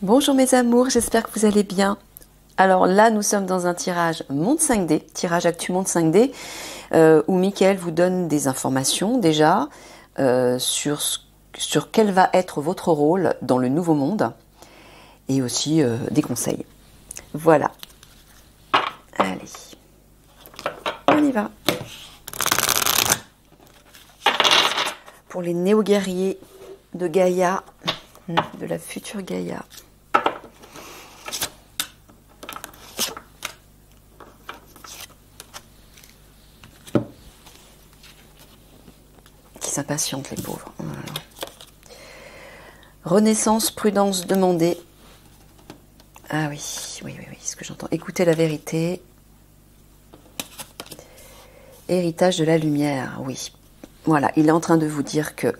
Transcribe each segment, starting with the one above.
Bonjour mes amours, j'espère que vous allez bien. Alors là, nous sommes dans un tirage Monde 5D, tirage Actu Monde 5D, où Mickaël vous donne des informations déjà sur quel va être votre rôle dans le nouveau monde et aussi des conseils. Voilà. Allez, on y va. Pour les néo-guerriers de Gaïa, de la future Gaïa. Qui s'impatientent les pauvres. Voilà. Renaissance, prudence demandée. Ah oui, ce que j'entends. Écoutez la vérité. Héritage de la lumière, oui. Voilà, il est en train de vous dire que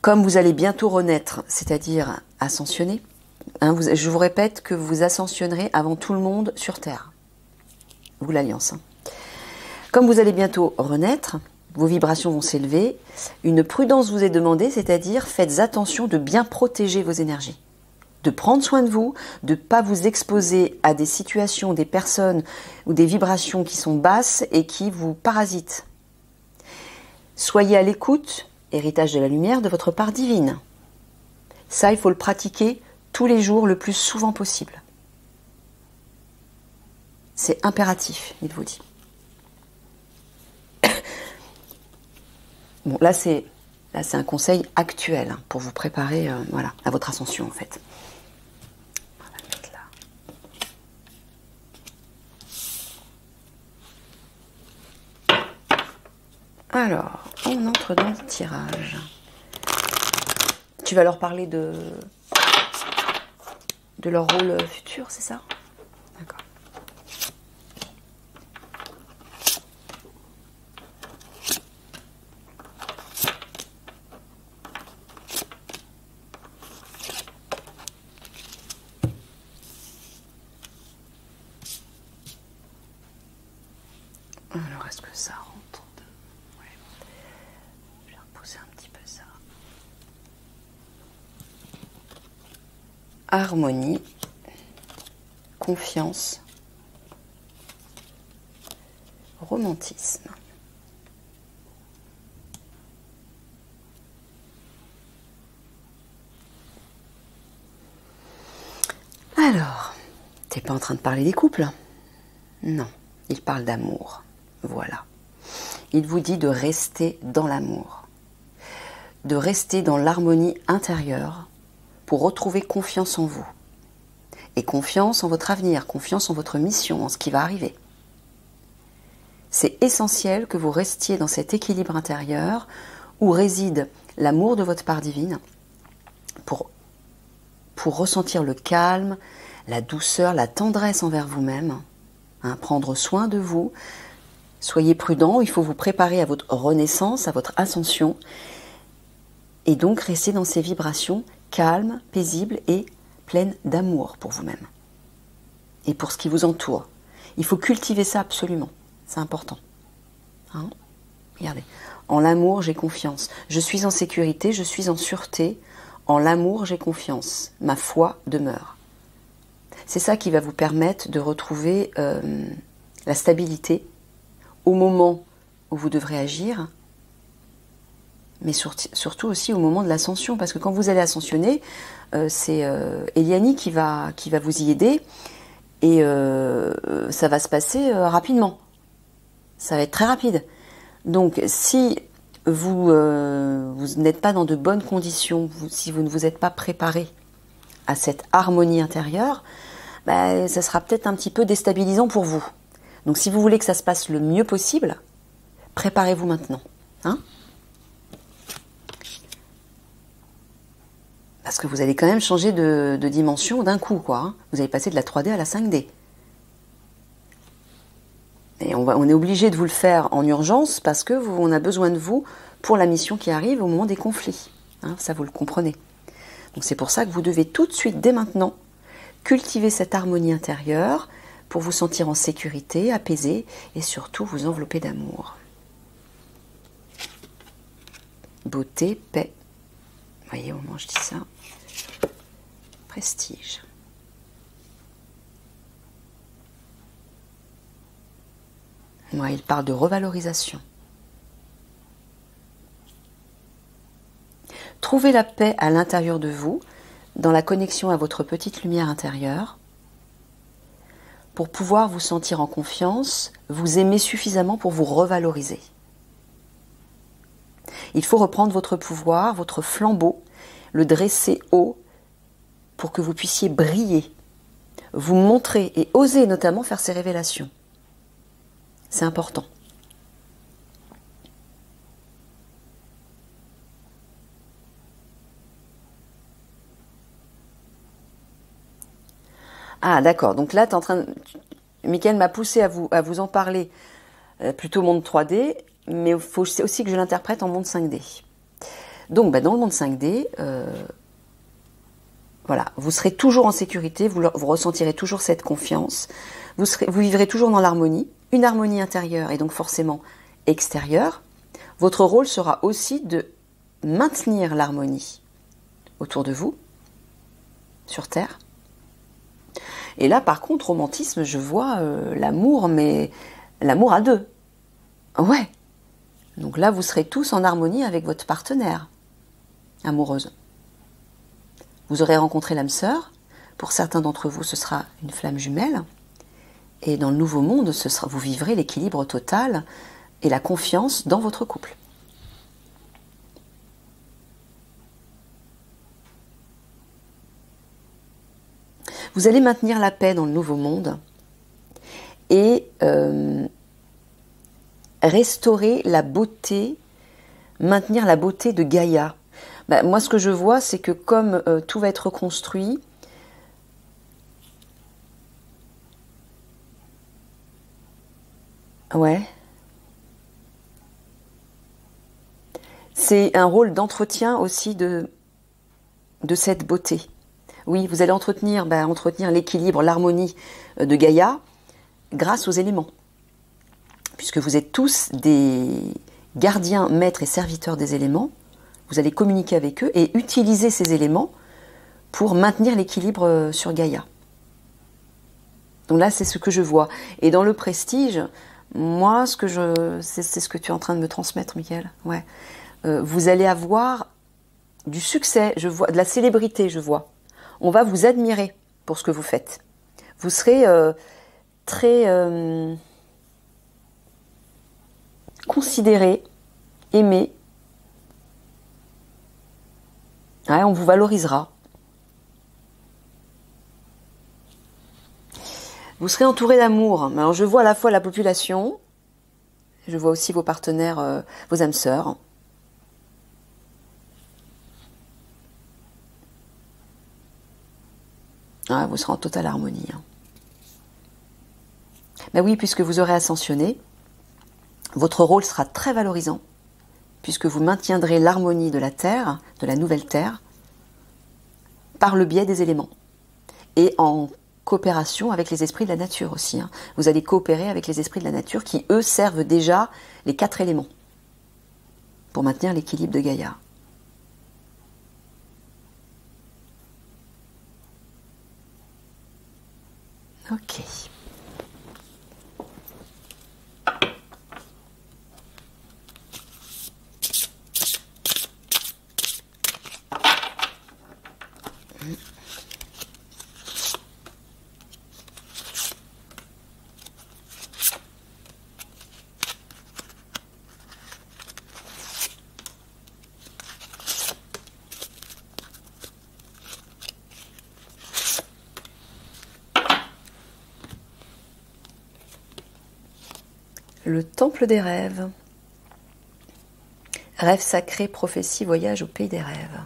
comme vous allez bientôt renaître, c'est-à-dire ascensionner, hein, je vous répète que vous ascensionnerez avant tout le monde sur Terre. Vous l'Alliance. Hein. Comme vous allez bientôt renaître, vos vibrations vont s'élever, une prudence vous est demandée, c'est-à-dire faites attention de bien protéger vos énergies. De prendre soin de vous, de ne pas vous exposer à des situations, des personnes ou des vibrations qui sont basses et qui vous parasitent. Soyez à l'écoute, héritage de la lumière, de votre part divine. Ça, il faut le pratiquer tous les jours, le plus souvent possible. C'est impératif, il vous dit. Bon, là, c'est un conseil actuel hein, pour vous préparer voilà, à votre ascension, en fait. On va le mettre là. Alors, on entre dans le tirage. Tu vas leur parler de leur rôle futur, c'est ça? D'accord. Alors, est-ce que ça rentre? Ouais. Je vais repousser un petit peu ça. Harmonie, confiance, romantisme. Alors, t'es pas en train de parler des couples? Non, il parle d'amour. Voilà. Il vous dit de rester dans l'amour, de rester dans l'harmonie intérieure pour retrouver confiance en vous. Et confiance en votre avenir, confiance en votre mission, en ce qui va arriver. C'est essentiel que vous restiez dans cet équilibre intérieur où réside l'amour de votre part divine pour ressentir le calme, la douceur, la tendresse envers vous-même, hein, prendre soin de vous. Soyez prudent, il faut vous préparer à votre renaissance, à votre ascension, et donc rester dans ces vibrations calmes, paisibles et pleines d'amour pour vous-même et pour ce qui vous entoure. Il faut cultiver ça absolument, c'est important. Hein? Regardez, en l'amour j'ai confiance, je suis en sécurité, je suis en sûreté, en l'amour j'ai confiance, ma foi demeure. C'est ça qui va vous permettre de retrouver la stabilité au moment où vous devrez agir, mais surtout aussi au moment de l'ascension, parce que quand vous allez ascensionner, c'est Eliani qui va vous y aider, et ça va se passer rapidement. Ça va être très rapide. Donc si vous n'êtes pas dans de bonnes conditions, si vous ne vous êtes pas préparé à cette harmonie intérieure, bah, ça sera peut-être un petit peu déstabilisant pour vous. Donc si vous voulez que ça se passe le mieux possible, préparez-vous maintenant. Hein? Parce que vous allez quand même changer de dimension d'un coup, quoi. Hein. Vous allez passer de la 3D à la 5D. Et on est obligé de vous le faire en urgence parce que on a besoin de vous pour la mission qui arrive au moment des conflits. Hein, ça, vous le comprenez. Donc c'est pour ça que vous devez tout de suite, dès maintenant, cultiver cette harmonie intérieure pour vous sentir en sécurité, apaisé et surtout vous envelopper d'amour. Beauté, paix. Vous voyez au moment où je dis ça. Prestige. Ouais, il parle de revalorisation. Trouvez la paix à l'intérieur de vous, dans la connexion à votre petite lumière intérieure, pour pouvoir vous sentir en confiance, vous aimer suffisamment pour vous revaloriser. Il faut reprendre votre pouvoir, votre flambeau, le dresser haut pour que vous puissiez briller, vous montrer et oser notamment faire ces révélations. C'est important. Ah d'accord, donc là, Mickaël m'a poussé à vous en parler, plutôt monde 3D, mais il faut aussi que je l'interprète en monde 5D. Donc dans le monde 5D, voilà, vous serez toujours en sécurité, vous ressentirez toujours cette confiance, vous vivrez toujours dans l'harmonie, une harmonie intérieure et donc forcément extérieure. Votre rôle sera aussi de maintenir l'harmonie autour de vous, sur Terre. Et là, par contre, romantisme, je vois l'amour, mais l'amour à deux. Ouais. Donc là, vous serez tous en harmonie avec votre partenaire amoureuse. Vous aurez rencontré l'âme sœur. Pour certains d'entre vous, ce sera une flamme jumelle. Et dans le nouveau monde, vous vivrez l'équilibre total et la confiance dans votre couple. Vous allez maintenir la paix dans le nouveau monde et restaurer la beauté, maintenir la beauté de Gaïa. Moi, ce que je vois, c'est que comme tout va être reconstruit, ouais, c'est un rôle d'entretien aussi de cette beauté. Oui, vous allez entretenir l'équilibre, l'harmonie de Gaïa grâce aux éléments. Puisque vous êtes tous des gardiens, maîtres et serviteurs des éléments, vous allez communiquer avec eux et utiliser ces éléments pour maintenir l'équilibre sur Gaïa. Donc là, c'est ce que je vois. Et dans le prestige, moi, c'est ce que tu es en train de me transmettre, Mickaël. Ouais. Vous allez avoir du succès, je vois, de la célébrité, je vois. On va vous admirer pour ce que vous faites. Vous serez très considéré, aimé. Ouais, on vous valorisera. Vous serez entouré d'amour. Alors je vois à la fois la population, je vois aussi vos partenaires, vos âmes sœurs. Ah, vous serez en totale harmonie. Ben oui, puisque vous aurez ascensionné, votre rôle sera très valorisant, puisque vous maintiendrez l'harmonie de la Terre, de la nouvelle Terre, par le biais des éléments. Et en coopération avec les esprits de la nature aussi. Vous allez coopérer avec les esprits de la nature qui, eux, servent déjà les 4 éléments pour maintenir l'équilibre de Gaïa. Ok. Le temple des rêves. Rêve sacré, prophétie, voyage au pays des rêves.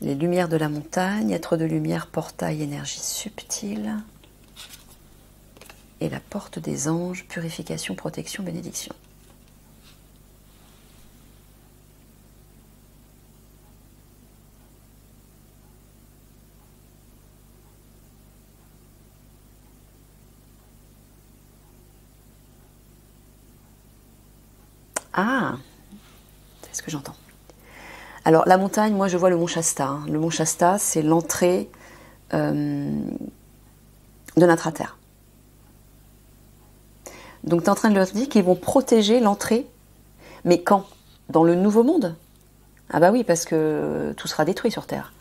Les lumières de la montagne, être de lumière, portail, énergie subtile. Et la porte des anges, purification, protection, bénédiction. Ah, c'est ce que j'entends. Alors la montagne, moi je vois le mont Shasta. Hein. Le mont Shasta, c'est l'entrée de l'intra-terre. Donc tu es en train de leur dire qu'ils vont protéger l'entrée. Mais quand? Dans le nouveau monde? Ah bah oui, parce que tout sera détruit sur Terre.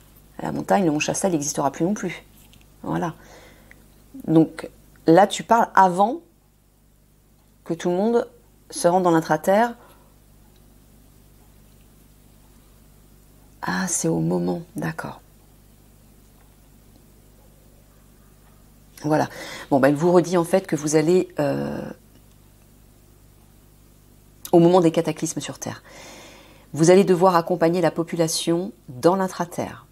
La montagne, le mont Shasta, il n'existera plus non plus. Voilà. Donc là, tu parles avant que tout le monde se rende dans l'intra-terre. Ah, c'est au moment, d'accord. Voilà. Bon, bah, il vous redit en fait que vous allez au moment des cataclysmes sur Terre. Vous allez devoir accompagner la population dans l'intra-terre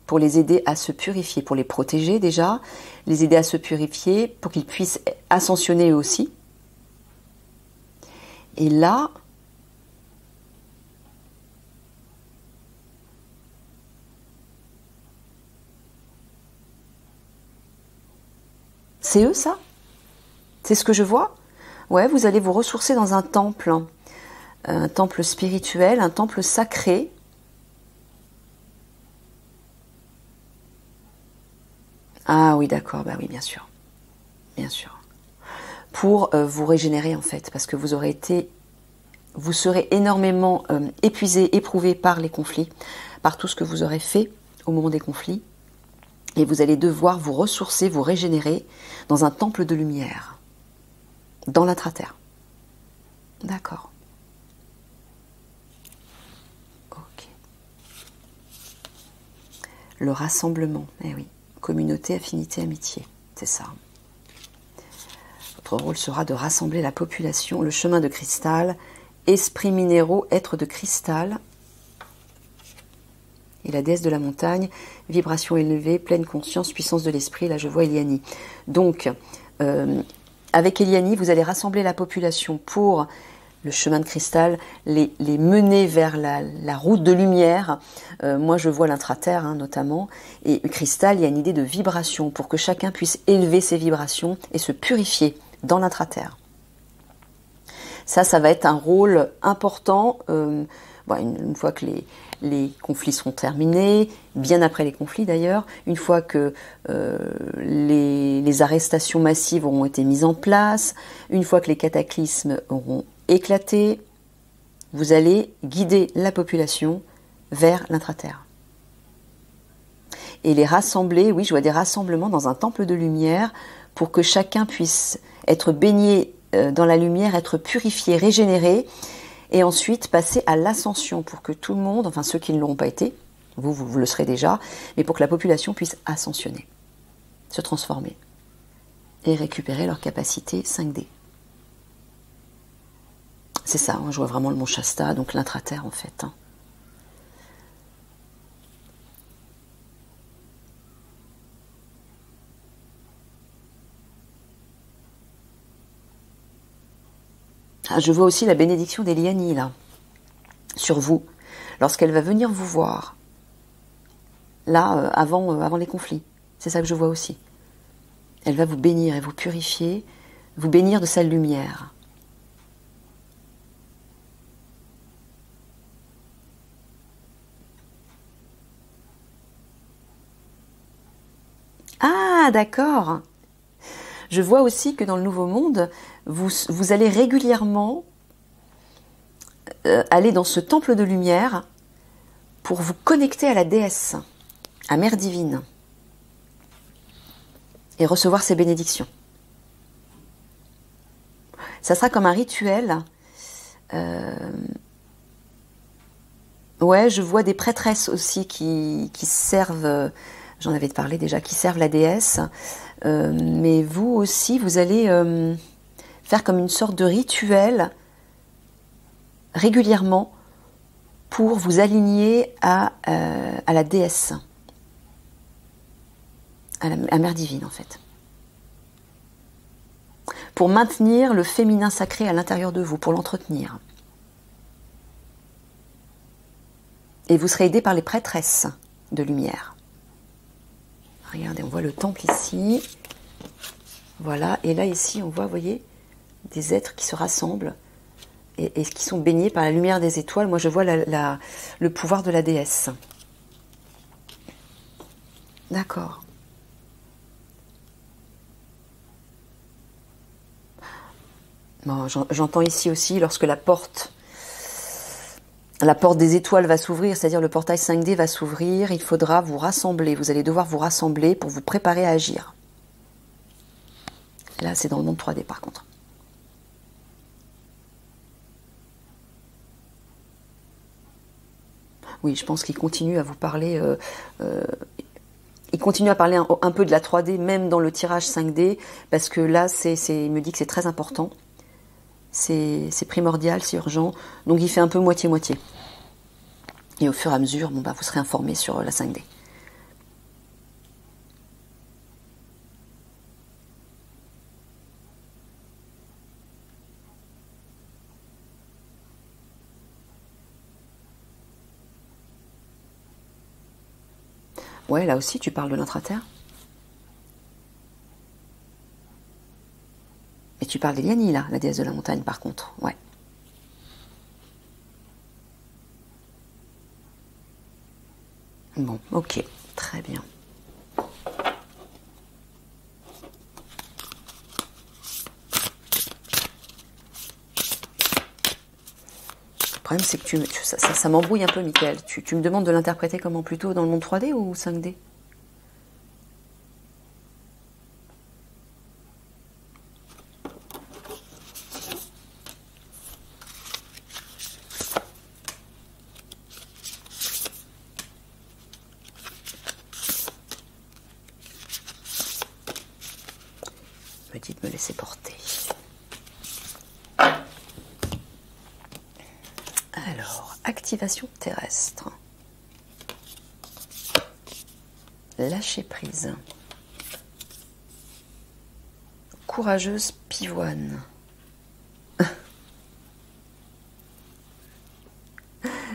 pour les aider à se purifier, pour les protéger déjà, les aider à se purifier, pour qu'ils puissent ascensionner eux aussi. Et là, c'est eux ça? C'est ce que je vois? Ouais, vous allez vous ressourcer dans un temple spirituel, un temple sacré. Ah oui, d'accord, bah oui, bien sûr. Bien sûr. Pour vous régénérer en fait, parce que vous serez énormément épuisé, éprouvé par les conflits, par tout ce que vous aurez fait au moment des conflits. Et vous allez devoir vous ressourcer, vous régénérer dans un temple de lumière, dans l'intra-terre. D'accord. Ok. Le rassemblement, eh oui. Communauté, affinité, amitié, c'est ça. Votre rôle sera de rassembler la population, le chemin de cristal, esprits minéraux, êtres de cristal, et la déesse de la montagne, vibration élevée, pleine conscience, puissance de l'esprit. Là, je vois Eliani. Donc, avec Eliani, vous allez rassembler la population pour le chemin de cristal, les mener vers la route de lumière. Moi, je vois l'intra-terre, hein, notamment. Et cristal, il y a une idée de vibration pour que chacun puisse élever ses vibrations et se purifier dans l'intra-terre. Ça va être un rôle important une fois que les conflits seront terminés, bien après les conflits d'ailleurs, une fois que les arrestations massives auront été mises en place, une fois que les cataclysmes auront éclaté, vous allez guider la population vers l'intra-terre. Et les rassembler, oui, je vois des rassemblements dans un temple de lumière pour que chacun puisse être baigné dans la lumière, être purifié, régénéré, et ensuite passer à l'ascension pour que tout le monde, enfin ceux qui ne l'auront pas été, vous le serez déjà, mais pour que la population puisse ascensionner, se transformer et récupérer leur capacité 5D. C'est ça, hein, je vois vraiment le mont Shasta, donc l'intra-terre en fait. Hein. Ah, je vois aussi la bénédiction d'Eliani là, sur vous, lorsqu'elle va venir vous voir, là, avant les conflits. C'est ça que je vois aussi. Elle va vous bénir et vous purifier, vous bénir de sa lumière. Ah, d'accord. Je vois aussi que dans le Nouveau Monde, vous allez régulièrement aller dans ce temple de lumière pour vous connecter à la déesse, à Mère Divine, et recevoir ses bénédictions. Ça sera comme un rituel. Ouais, je vois des prêtresses aussi qui servent, j'en avais parlé déjà, qui servent la déesse. Mais vous aussi, vous allez faire comme une sorte de rituel régulièrement pour vous aligner à la déesse, à Mère Divine en fait. Pour maintenir le féminin sacré à l'intérieur de vous, pour l'entretenir. Et vous serez aidé par les prêtresses de lumière. Regardez, on voit le temple ici. Voilà, et là ici, on voit, vous voyez, des êtres qui se rassemblent et qui sont baignés par la lumière des étoiles. Moi, je vois le pouvoir de la déesse. D'accord. Bon, j'entends ici aussi, lorsque la porte des étoiles va s'ouvrir, c'est-à-dire le portail 5D va s'ouvrir, il faudra vous rassembler. Vous allez devoir vous rassembler pour vous préparer à agir. Là, c'est dans le monde 3D par contre. Oui, je pense qu'il continue à vous parler. Il continue à parler un peu de la 3D, même dans le tirage 5D, parce que là, il me dit que c'est très important. C'est primordial, c'est urgent. Donc il fait un peu moitié-moitié. Et au fur et à mesure, bon, bah, vous serez informé sur la 5D. Ouais, là aussi, tu parles de l'intra-terre. Mais tu parles d'Eliani, là, la déesse de la montagne, par contre. Ouais. Bon, ok, très bien. Le problème, c'est que ça m'embrouille un peu, Michael. Tu me demandes de l'interpréter comment, plutôt dans le monde 3D ou 5D? Me dit de me laisser porter. Alors, activation terrestre. Lâcher prise. Courageuse pivoine.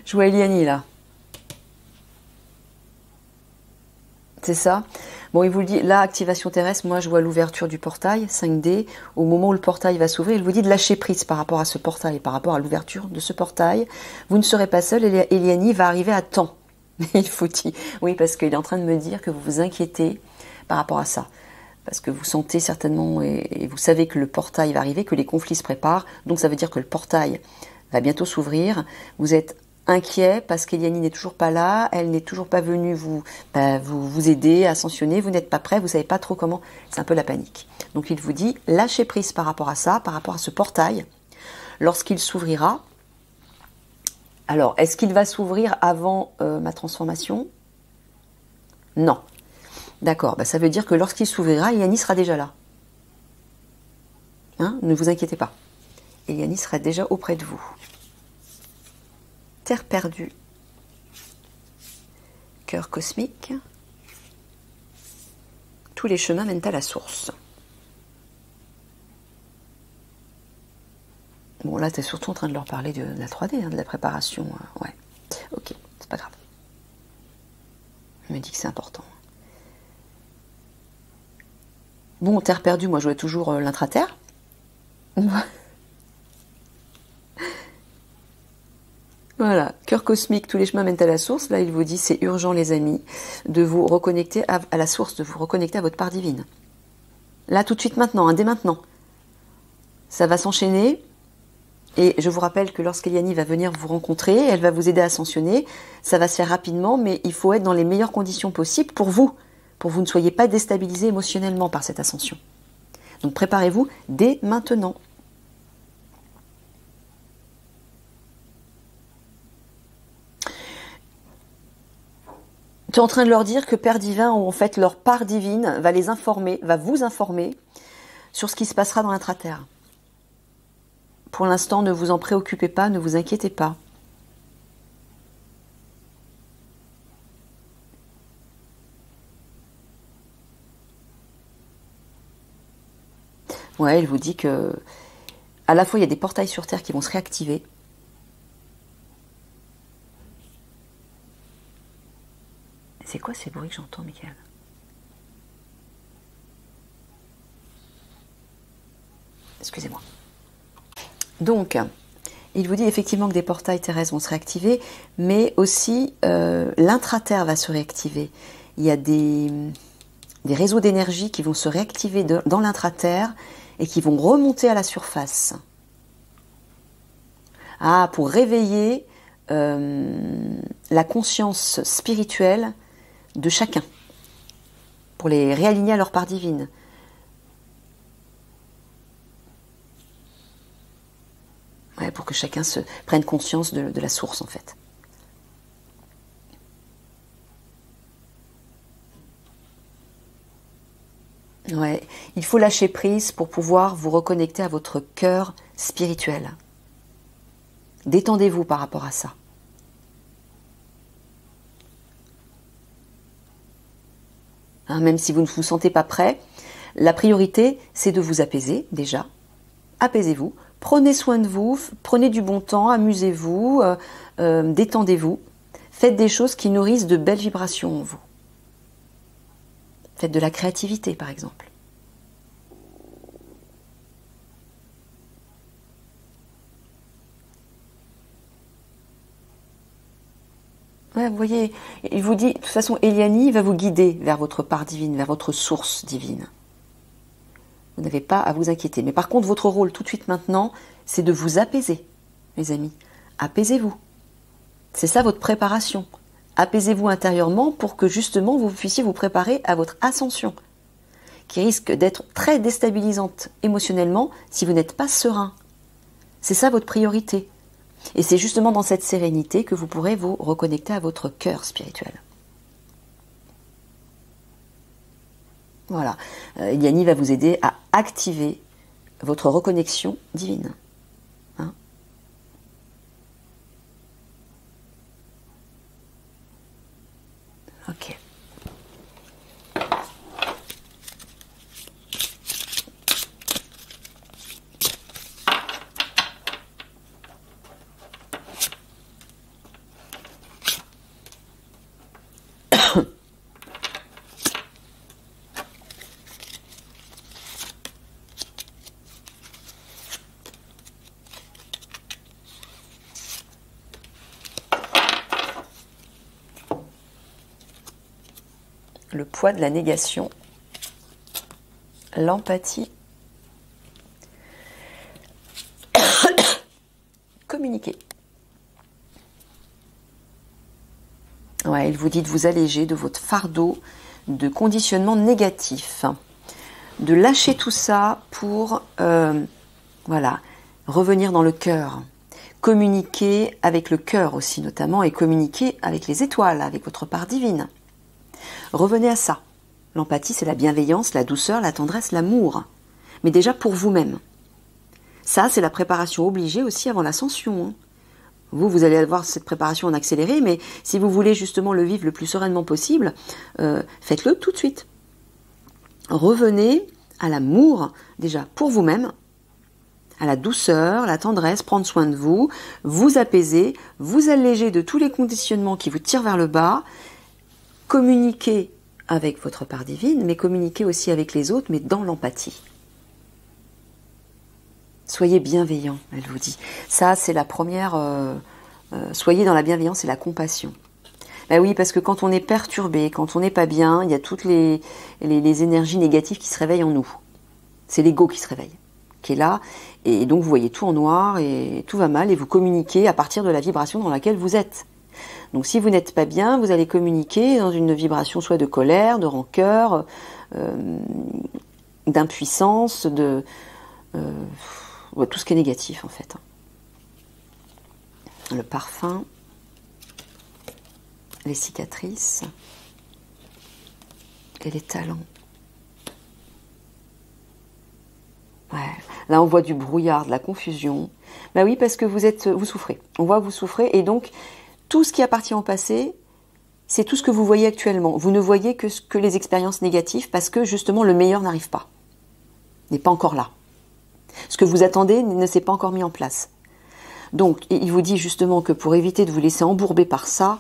Je vois Eliani là. C'est ça. Bon, il vous le dit, là, activation terrestre, moi je vois l'ouverture du portail 5D. Au moment où le portail va s'ouvrir, il vous dit de lâcher prise par rapport à ce portail, par rapport à l'ouverture de ce portail. Vous ne serez pas seul, Eliani va arriver à temps. Il faut dire. Oui, parce qu'il est en train de me dire que vous vous inquiétez par rapport à ça. Parce que vous sentez certainement, et vous savez que le portail va arriver, que les conflits se préparent. Donc ça veut dire que le portail va bientôt s'ouvrir. Vous êtes inquiet parce qu'Eliani n'est toujours pas là, elle n'est toujours pas venue vous aider à ascensionner, vous n'êtes pas prêt, vous ne savez pas trop comment, c'est un peu la panique. Donc il vous dit, lâchez prise par rapport à ça, par rapport à ce portail, lorsqu'il s'ouvrira. Alors, est-ce qu'il va s'ouvrir avant ma transformation? Non. D'accord, bah ça veut dire que lorsqu'il s'ouvrira, Eliani sera déjà là. Hein, ne vous inquiétez pas. Eliani sera déjà auprès de vous. Terre perdue, cœur cosmique, tous les chemins mènent à la source. Bon, là, tu es surtout en train de leur parler de la 3D, hein, de la préparation. Ouais, ok, c'est pas grave. Il me dit que c'est important. Bon, terre perdue, moi, je vois toujours l'intra-terre. Voilà, cœur cosmique, tous les chemins mènent à la source. Là, il vous dit, c'est urgent, les amis, de vous reconnecter à la source, de vous reconnecter à votre part divine. Là, tout de suite, maintenant, hein, dès maintenant. Ça va s'enchaîner. Et je vous rappelle que lorsqu'Eliani va venir vous rencontrer, elle va vous aider à ascensionner. Ça va se faire rapidement, mais il faut être dans les meilleures conditions possibles pour vous ne soyez pas déstabilisé émotionnellement par cette ascension. Donc préparez-vous dès maintenant. Tu es en train de leur dire que Père Divin, ou en fait leur part divine, va les informer, va vous informer sur ce qui se passera dans l'intra-terre. Pour l'instant, ne vous en préoccupez pas, ne vous inquiétez pas. Ouais, il vous dit que à la fois il y a des portails sur Terre qui vont se réactiver. C'est quoi ces bruits que j'entends, Michael? Excusez-moi. Donc, Il vous dit effectivement que des portails terrestres vont se réactiver, mais aussi l'intraterre va se réactiver. Il y a des réseaux d'énergie qui vont se réactiver dans l'intraterre et qui vont remonter à la surface. Ah, pour réveiller la conscience spirituelle de chacun, pour les réaligner à leur part divine. Ouais, pour que chacun se prenne conscience de la source, en fait. Ouais, il faut lâcher prise pour pouvoir vous reconnecter à votre cœur spirituel. Détendez-vous par rapport à ça. Hein, même si vous ne vous sentez pas prêt, la priorité, c'est de vous apaiser, déjà. Apaisez-vous, prenez soin de vous, prenez du bon temps, amusez-vous, détendez-vous. Faites des choses qui nourrissent de belles vibrations en vous. Faites de la créativité, par exemple. Ouais, vous voyez, il vous dit, de toute façon, Eliani va vous guider vers votre part divine, vers votre source divine. Vous n'avez pas à vous inquiéter. Mais par contre, votre rôle tout de suite maintenant, c'est de vous apaiser, mes amis. Apaisez-vous. C'est ça votre préparation. Apaisez-vous intérieurement pour que justement vous puissiez vous préparer à votre ascension, qui risque d'être très déstabilisante émotionnellement si vous n'êtes pas serein. C'est ça votre priorité. Et c'est justement dans cette sérénité que vous pourrez vous reconnecter à votre cœur spirituel. Voilà. Eliani va vous aider à activer votre reconnexion divine. Hein? Ok. Le poids de la négation, l'empathie, communiquer. Ouais, il vous dit de vous alléger de votre fardeau de conditionnement négatif, de lâcher tout ça pour voilà, revenir dans le cœur, communiquer avec le cœur aussi notamment, et communiquer avec les étoiles, avec votre part divine. Revenez à ça. L'empathie, c'est la bienveillance, la douceur, la tendresse, l'amour. Mais déjà pour vous-même. Ça, c'est la préparation obligée aussi avant l'ascension. Hein. Vous allez avoir cette préparation en accéléré, mais si vous voulez justement le vivre le plus sereinement possible, faites-le tout de suite. Revenez à l'amour, déjà pour vous-même, à la douceur, la tendresse, prendre soin de vous, vous apaiser, vous alléger de tous les conditionnements qui vous tirent vers le bas, communiquer avec votre part divine, mais communiquer aussi avec les autres, mais dans l'empathie. Soyez bienveillant, elle vous dit. Ça, c'est la première... soyez dans la bienveillance et la compassion. Ben oui, parce que quand on est perturbé, quand on n'est pas bien, il y a toutes les énergies négatives qui se réveillent en nous. C'est l'ego qui se réveille, qui est là. Et donc, vous voyez tout en noir et tout va mal et vous communiquez à partir de la vibration dans laquelle vous êtes. Donc si vous n'êtes pas bien, vous allez communiquer dans une vibration soit de colère, de rancœur, d'impuissance, de tout ce qui est négatif en fait. Le parfum, les cicatrices et les talents. Ouais. Là on voit du brouillard, de la confusion. Ben oui, parce que vous souffrez. On voit que vous souffrez et donc tout ce qui appartient au passé, c'est tout ce que vous voyez actuellement. Vous ne voyez que les expériences négatives parce que justement le meilleur n'arrive pas. N'est pas encore là. Ce que vous attendez ne s'est pas encore mis en place. Donc, il vous dit justement que pour éviter de vous laisser embourber par ça,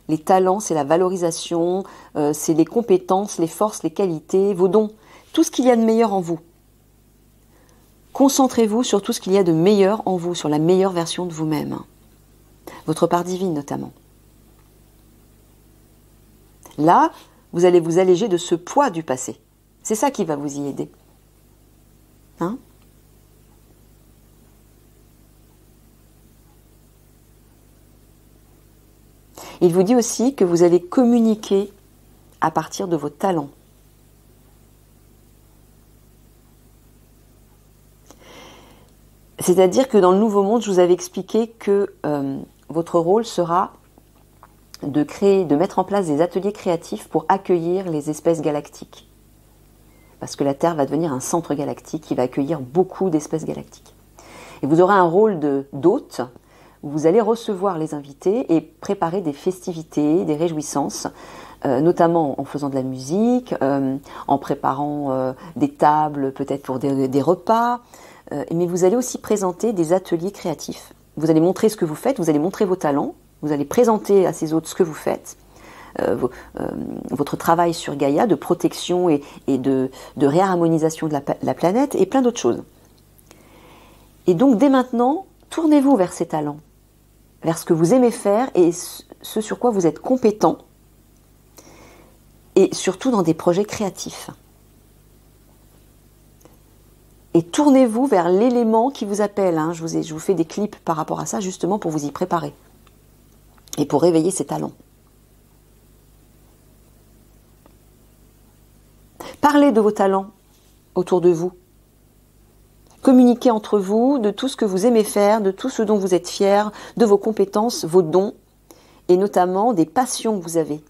les talents, c'est la valorisation, c'est les compétences, les forces, les qualités, vos dons, tout ce qu'il y a de meilleur en vous. Concentrez-vous sur tout ce qu'il y a de meilleur en vous, sur la meilleure version de vous-même. Votre part divine notamment. Là, vous allez vous alléger de ce poids du passé. C'est ça qui va vous y aider. Hein? Il vous dit aussi que vous allez communiquer à partir de vos talents. C'est-à-dire que dans le Nouveau Monde, je vous avais expliqué que votre rôle sera de mettre en place des ateliers créatifs pour accueillir les espèces galactiques. Parce que la Terre va devenir un centre galactique qui va accueillir beaucoup d'espèces galactiques. Et vous aurez un rôle d'hôte où vous allez recevoir les invités et préparer des festivités, des réjouissances, notamment en faisant de la musique, en préparant des tables peut-être pour des repas, mais vous allez aussi présenter des ateliers créatifs. Vous allez montrer ce que vous faites, vous allez montrer vos talents, vous allez présenter à ces autres ce que vous faites, votre travail sur Gaïa de protection et de réharmonisation de la planète et plein d'autres choses. Et donc dès maintenant, tournez-vous vers ces talents, vers ce que vous aimez faire et ce sur quoi vous êtes compétent, et surtout dans des projets créatifs. Et tournez-vous vers l'élément qui vous appelle. Hein. Je vous fais des clips par rapport à ça, justement pour vous y préparer et pour réveiller ces talents. Parlez de vos talents autour de vous. Communiquez entre vous de tout ce que vous aimez faire, de tout ce dont vous êtes fiers, de vos compétences, vos dons, et notamment des passions que vous avez.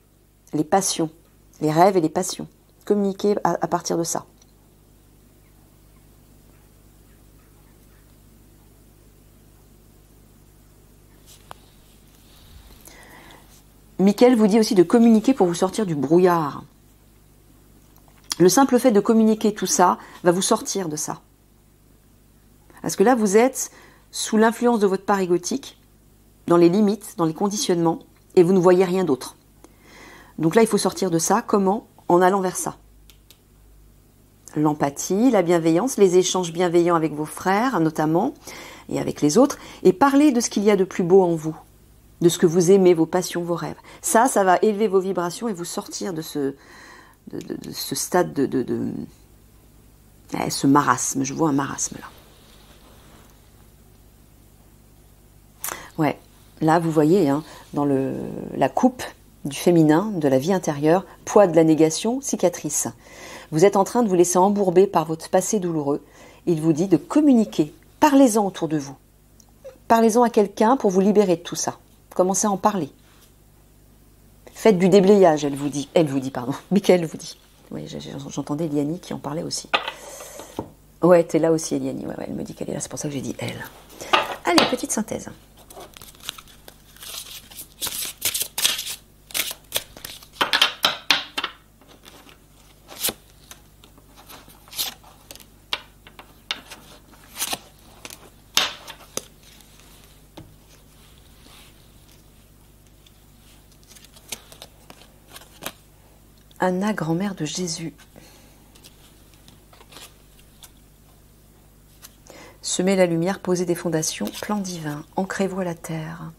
Les passions, les rêves et les passions. Communiquez à partir de ça. Michael vous dit aussi de communiquer pour vous sortir du brouillard. Le simple fait de communiquer tout ça va vous sortir de ça. Parce que là, vous êtes sous l'influence de votre part égotique, dans les limites, dans les conditionnements, et vous ne voyez rien d'autre. Donc là, il faut sortir de ça. Comment? En allant vers ça. L'empathie, la bienveillance, les échanges bienveillants avec vos frères, notamment, et avec les autres, et parler de ce qu'il y a de plus beau en vous, de ce que vous aimez, vos passions, vos rêves. Ça va élever vos vibrations et vous sortir de ce stade ce marasme. Je vois un marasme là. Ouais, là vous voyez, hein, dans la coupe du féminin, de la vie intérieure, poids de la négation, cicatrice. Vous êtes en train de vous laisser embourber par votre passé douloureux. Il vous dit de communiquer. Parlez-en autour de vous. Parlez-en à quelqu'un pour vous libérer de tout ça. Commencez à en parler. Faites du déblayage, elle vous dit, pardon. Michael vous dit. Oui, j'entendais Eliani qui en parlait aussi. Ouais, t'es là aussi, Eliani. Ouais, elle me dit qu'elle est là, c'est pour ça que j'ai dit elle. Allez, petite synthèse. Anna, grand-mère de Jésus. Semez la lumière, posez des fondations, plan divin, ancrez-vous à la terre.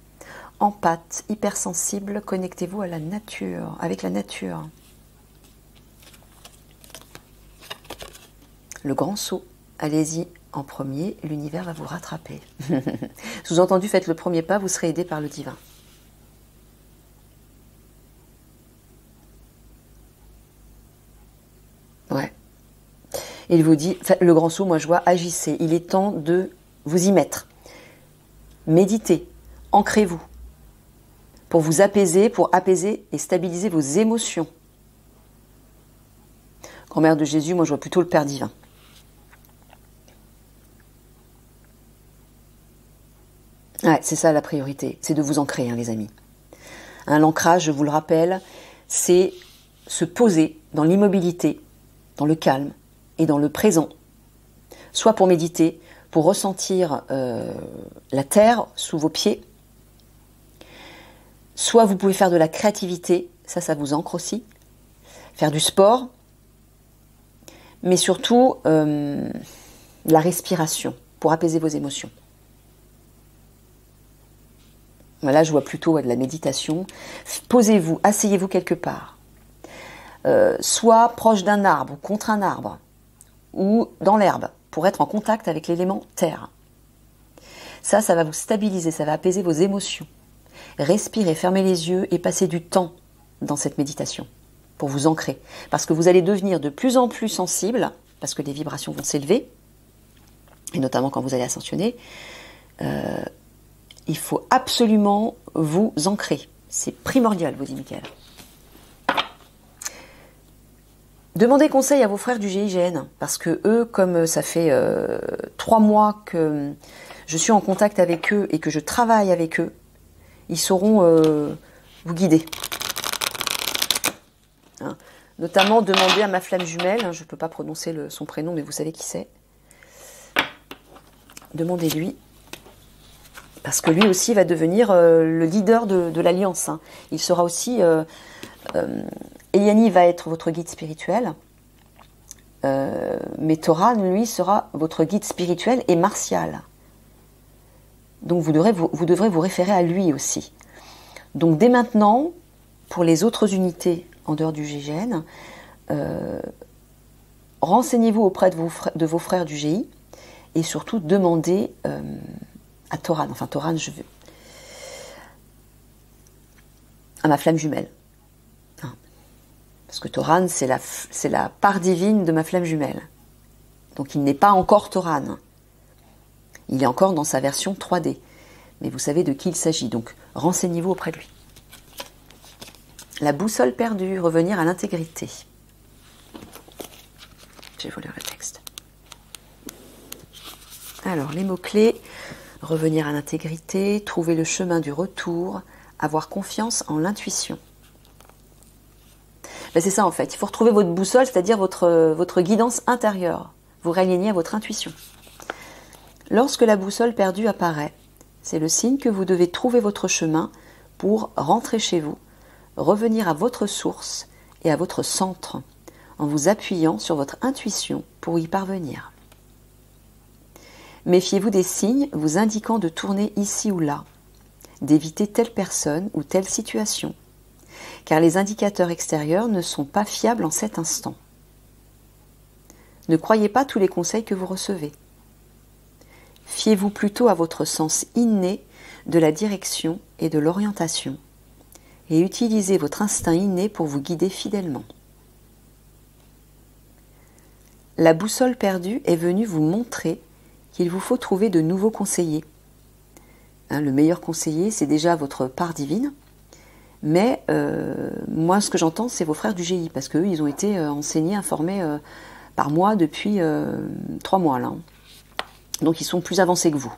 Empathe, hypersensible, connectez-vous à la nature, avec la nature. Le grand saut, allez-y en premier, l'univers va vous rattraper. Sous-entendu, faites le premier pas, vous serez aidé par le divin. Ouais. Il vous dit, le grand saut, moi je vois, agissez. Il est temps de vous y mettre. Méditez, ancrez-vous. Pour vous apaiser, pour apaiser et stabiliser vos émotions. Grand-mère de Jésus, moi je vois plutôt le Père divin. Ouais, c'est ça la priorité, c'est de vous ancrer, hein, les amis. Hein, l'ancrage, je vous le rappelle, c'est se poser dans l'immobilité, dans le calme et dans le présent, soit pour méditer, pour ressentir la terre sous vos pieds, soit vous pouvez faire de la créativité, ça vous ancre aussi, faire du sport, mais surtout, de la respiration pour apaiser vos émotions. Là, je vois plutôt de la méditation. Posez-vous, asseyez-vous quelque part. Soit proche d'un arbre, contre un arbre, ou dans l'herbe, pour être en contact avec l'élément terre. Ça va vous stabiliser, ça va apaiser vos émotions. Respirez, fermez les yeux et passez du temps dans cette méditation pour vous ancrer. Parce que vous allez devenir de plus en plus sensible, parce que les vibrations vont s'élever, et notamment quand vous allez ascensionner. Il faut absolument vous ancrer. C'est primordial, vous dit Michael. Demandez conseil à vos frères du GIGN, parce que eux, comme ça fait 3 mois que je suis en contact avec eux et que je travaille avec eux, ils sauront vous guider. Hein. Notamment, demandez à ma flamme jumelle, je ne peux pas prononcer son prénom, mais vous savez qui c'est. Demandez-lui. Parce que lui aussi va devenir le leader de l'Alliance. Hein. Il sera aussi... Eliani va être votre guide spirituel. Mais Thoran, lui, sera votre guide spirituel et martial. Donc vous devrez vous référer à lui aussi. Donc dès maintenant, pour les autres unités en dehors du GIGN, renseignez-vous auprès de vos frères du GI et surtout demandez... à Thoran, enfin Thoran, je veux. À ma flamme jumelle. Hein. Parce que Thoran, c'est la part divine de ma flamme jumelle. Donc il n'est pas encore Thoran. Il est encore dans sa version 3D. Mais vous savez de qui il s'agit, donc renseignez-vous auprès de lui. La boussole perdue, revenir à l'intégrité. Je vais vous lire le texte. Alors, les mots-clés... Revenir à l'intégrité, trouver le chemin du retour, avoir confiance en l'intuition. Ben c'est ça en fait, il faut retrouver votre boussole, c'est-à-dire votre guidance intérieure. Vous réalignez à votre intuition. Lorsque la boussole perdue apparaît, c'est le signe que vous devez trouver votre chemin pour rentrer chez vous, revenir à votre source et à votre centre, en vous appuyant sur votre intuition pour y parvenir. Méfiez-vous des signes vous indiquant de tourner ici ou là, d'éviter telle personne ou telle situation, car les indicateurs extérieurs ne sont pas fiables en cet instant. Ne croyez pas tous les conseils que vous recevez. Fiez-vous plutôt à votre sens inné de la direction et de l'orientation, et utilisez votre instinct inné pour vous guider fidèlement. La boussole perdue est venue vous montrer qu'il vous faut trouver de nouveaux conseillers. Hein, le meilleur conseiller, c'est déjà votre part divine. Mais moi, ce que j'entends, c'est vos frères du GI, parce qu'eux, ils ont été enseignés, informés par moi depuis 3 mois. Là. Donc, ils sont plus avancés que vous.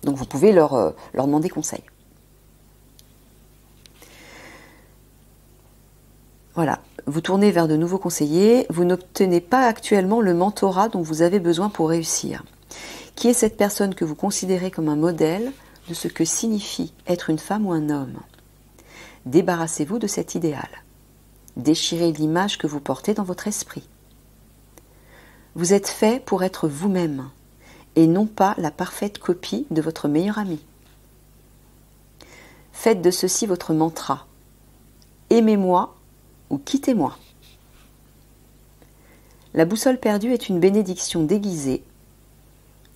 Donc, vous pouvez leur demander conseil. Voilà. Vous tournez vers de nouveaux conseillers. Vous n'obtenez pas actuellement le mentorat dont vous avez besoin pour réussir. Qui est cette personne que vous considérez comme un modèle de ce que signifie être une femme ou un homme? Débarrassez-vous de cet idéal. Déchirez l'image que vous portez dans votre esprit. Vous êtes fait pour être vous-même et non pas la parfaite copie de votre meilleur ami. Faites de ceci votre mantra. Aimez-moi ou quittez-moi. La boussole perdue est une bénédiction déguisée,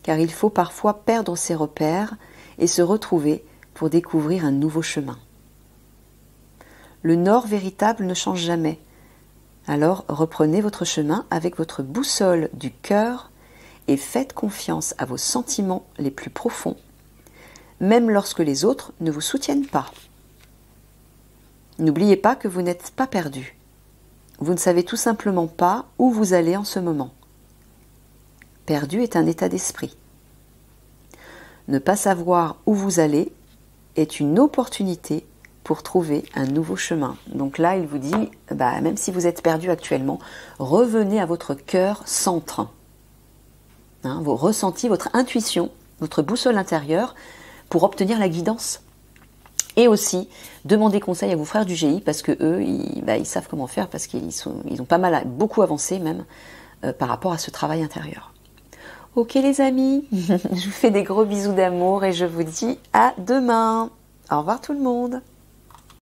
car il faut parfois perdre ses repères et se retrouver pour découvrir un nouveau chemin. Le nord véritable ne change jamais, alors reprenez votre chemin avec votre boussole du cœur et faites confiance à vos sentiments les plus profonds, même lorsque les autres ne vous soutiennent pas. N'oubliez pas que vous n'êtes pas perdu. Vous ne savez tout simplement pas où vous allez en ce moment. Perdu est un état d'esprit. Ne pas savoir où vous allez est une opportunité pour trouver un nouveau chemin. Donc là, il vous dit, même si vous êtes perdu actuellement, revenez à votre cœur centre. Hein, vos ressentis, votre intuition, votre boussole intérieure pour obtenir la guidance. Et aussi, demandez conseil à vos frères du GI parce que eux, ils savent comment faire parce qu'ils ont beaucoup avancé même par rapport à ce travail intérieur. Ok les amis, je vous fais des gros bisous d'amour et je vous dis à demain. Au revoir tout le monde.